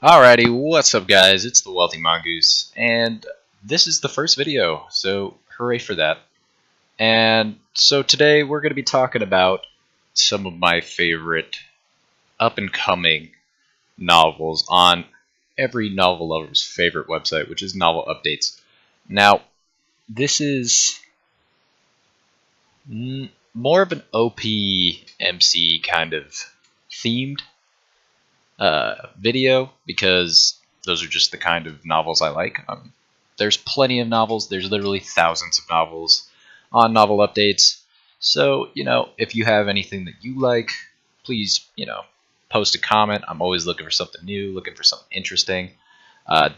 Alrighty, what's up guys? It's the Wealthy Mongoose, and this is the first video, so hooray for that. And so today we're going to be talking about some of my favorite up-and-coming novels on every novel lover's favorite website, which is NovelUpdates. Now, this is more of an OP-MC kind of themed video because those are just the kind of novels I like. There's plenty of novels. There's literally thousands of novels on Novel Updates. So, if you have anything that you like, please, post a comment. I'm always looking for something new, looking for something interesting.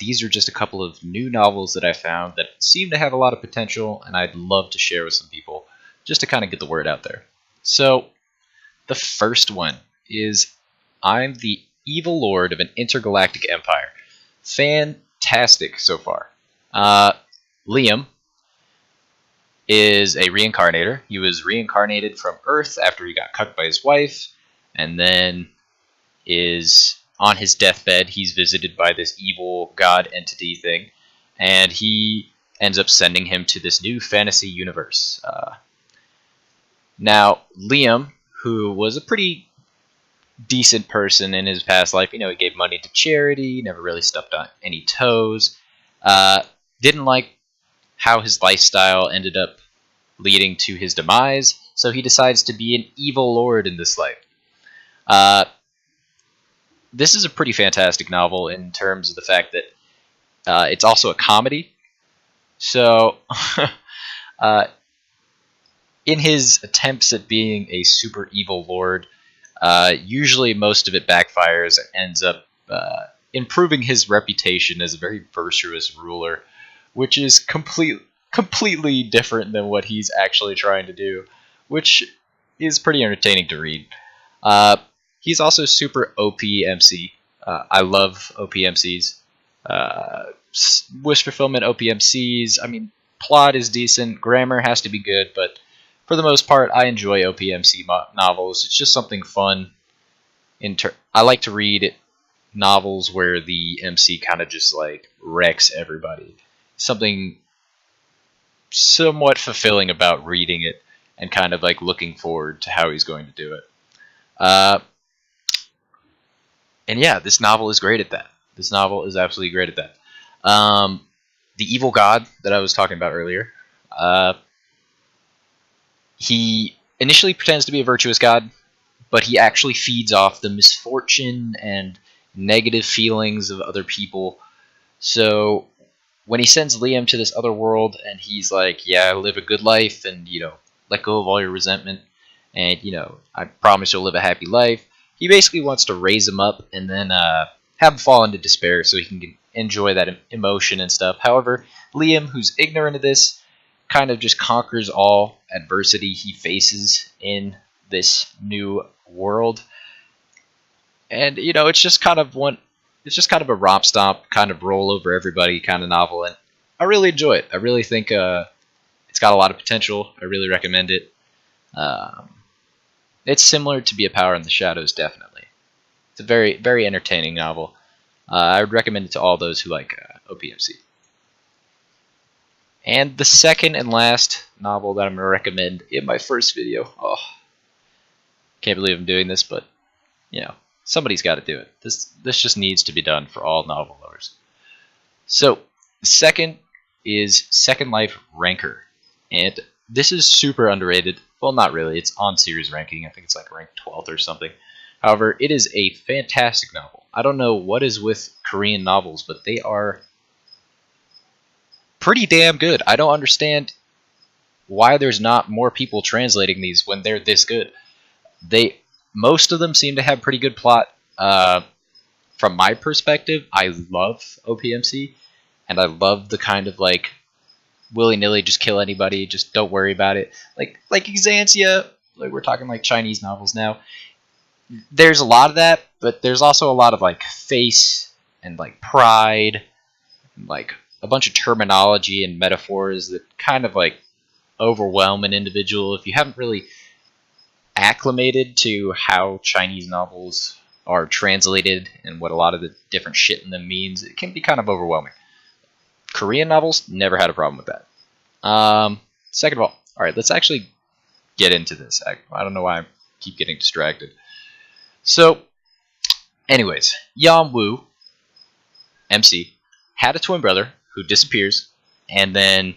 These are just a couple of new novels that I found that seem to have a lot of potential, and I'd love to share with some people just to kind of get the word out there. So, the first one is I'm the Evil Lord of an Intergalactic Empire. Fantastic so far. Liam is a reincarnator. He was reincarnated from Earth after he got cucked by his wife, and then is on his deathbed. He's visited by this evil god entity thing, and he ends up sending him to this new fantasy universe. Now, Liam, who was a pretty decent person in his past life, he gave money to charity, never really stepped on any toes, didn't like how his lifestyle ended up leading to his demise, so he decides to be an evil lord in this life. This is a pretty fantastic novel in terms of the fact that it's also a comedy. So, in his attempts at being a super evil lord, usually most of it backfires and ends up improving his reputation as a very virtuous ruler, which is completely different than what he's actually trying to do, which is pretty entertaining to read. He's also super OP MC. I love OP MCs. Wish fulfillment OP MCs. I mean, plot is decent. Grammar has to be good, but for the most part, I enjoy OPMC novels. It's just something fun. I like to read novels where the MC kind of just like wrecks everybody. Something somewhat fulfilling about reading it and kind of like looking forward to how he's going to do it. And yeah, this novel is great at that. This novel is absolutely great at that. The evil god that I was talking about earlier. He initially pretends to be a virtuous god, but he actually feeds off the misfortune and negative feelings of other people. So when he sends Liam to this other world and he's like, yeah, live a good life and, let go of all your resentment and, I promise you'll live a happy life. He basically wants to raise him up and then have him fall into despair so he can enjoy that emotion and stuff. However, Liam, who's ignorant of this, kind of just conquers all adversity he faces in this new world, and it's just kind of a romp stomp, kind of roll over everybody kind of novel, and I really enjoy it. I really think it's got a lot of potential. I really recommend it. It's similar to Be a Power in the Shadows, definitely. It's a very, very entertaining novel. I would recommend it to all those who like OPMC. And the second and last novel that I'm going to recommend in my first video. Oh, can't believe I'm doing this, but, somebody's got to do it. This just needs to be done for all novel lovers. So, the second is Second Life Ranker. And this is super underrated. Well, not really. It's on series ranking. I think it's like ranked 12th or something. However, it is a fantastic novel. I don't know what is with Korean novels, but they are pretty damn good. I don't understand why there's not more people translating these when they're this good. Most of them seem to have pretty good plot. From my perspective, I love OPMC, and I love the kind of like willy-nilly just kill anybody, just don't worry about it. Like Exantia, like we're talking like Chinese novels now. There's a lot of that, but there's also a lot of like face and like pride and like a bunch of terminology and metaphors that kind of like overwhelm an individual if you haven't really acclimated to how Chinese novels are translated and what a lot of the different shit in them means, it can be kind of overwhelming. Korean novels, never had a problem with that. Second of all right, let's actually get into this. I don't know why I keep getting distracted. So, anyways, Yan Woo, MC, had a twin brother who disappears, and then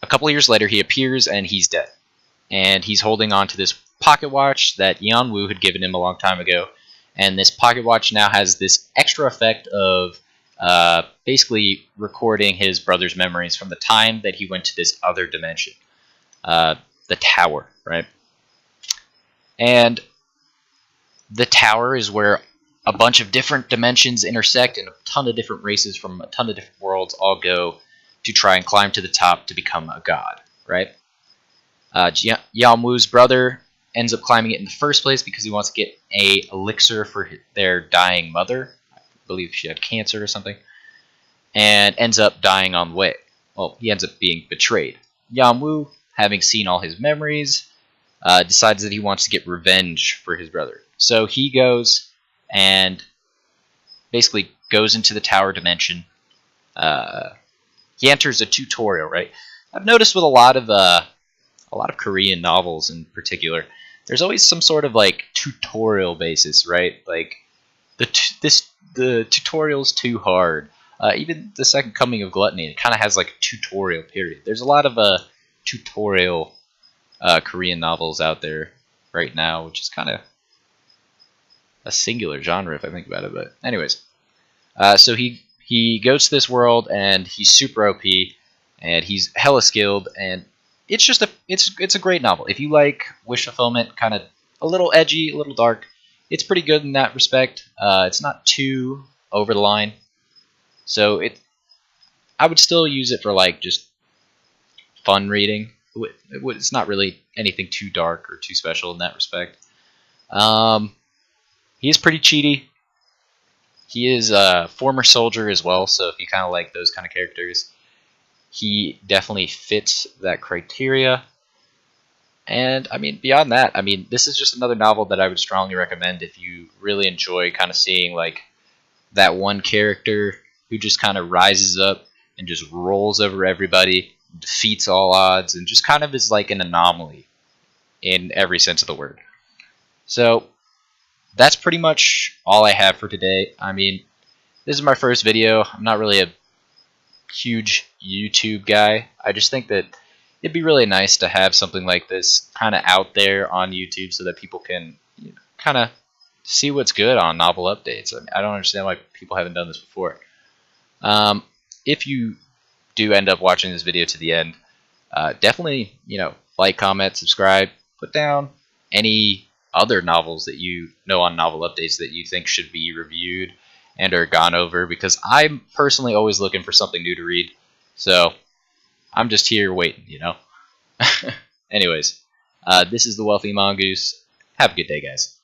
a couple of years later he appears and he's dead. And he's holding on to this pocket watch that Yan Woo had given him a long time ago. And this pocket watch now has this extra effect of basically recording his brother's memories from the time that he went to this other dimension, the tower, right? And the tower is where a bunch of different dimensions intersect, and a ton of different races from a ton of different worlds all go to try and climb to the top to become a god, right? Yan Woo's brother ends up climbing it in the first place because he wants to get a elixir for their dying mother. I believe she had cancer or something. And ends up dying on the way. Well, he ends up being betrayed. Yan Woo, having seen all his memories, decides that he wants to get revenge for his brother. So he goes and basically goes into the tower dimension. He enters a tutorial, right? I've noticed with a lot of Korean novels in particular, there's always some sort of like tutorial basis, right? Like the tutorial's too hard. Even the Second Coming of Gluttony, it kind of has like a tutorial period. There's a lot of tutorial Korean novels out there right now, which is kind of a singular genre if I think about it. But anyways, so he goes to this world and he's super OP and he's hella skilled, and it's just it's a great novel. If you like wish fulfillment, kind of a little edgy, a little dark, it's pretty good in that respect. It's not too over the line, so I would still use it for like just fun reading. It's not really anything too dark or too special in that respect. He is pretty cheaty. He is a former soldier as well, so if you kind of like those kind of characters, he definitely fits that criteria. And I mean, beyond that, I mean, this is just another novel that I would strongly recommend if you really enjoy kind of seeing like that one character who just kind of rises up and just rolls over everybody, defeats all odds, and just kind of is like an anomaly in every sense of the word. So that's pretty much all I have for today. I mean, this is my first video. I'm not really a huge YouTube guy. I just think that it'd be really nice to have something like this kind of out there on YouTube so that people can kind of see what's good on novel updates. I mean, I don't understand why people haven't done this before. If you do end up watching this video to the end, definitely like, comment, subscribe, put down any other novels that you know on novel updates that you think should be reviewed and are gone over, because I'm personally always looking for something new to read. So I'm just here waiting, Anyways, this is the Wealthy Mongoose. Have a good day, guys.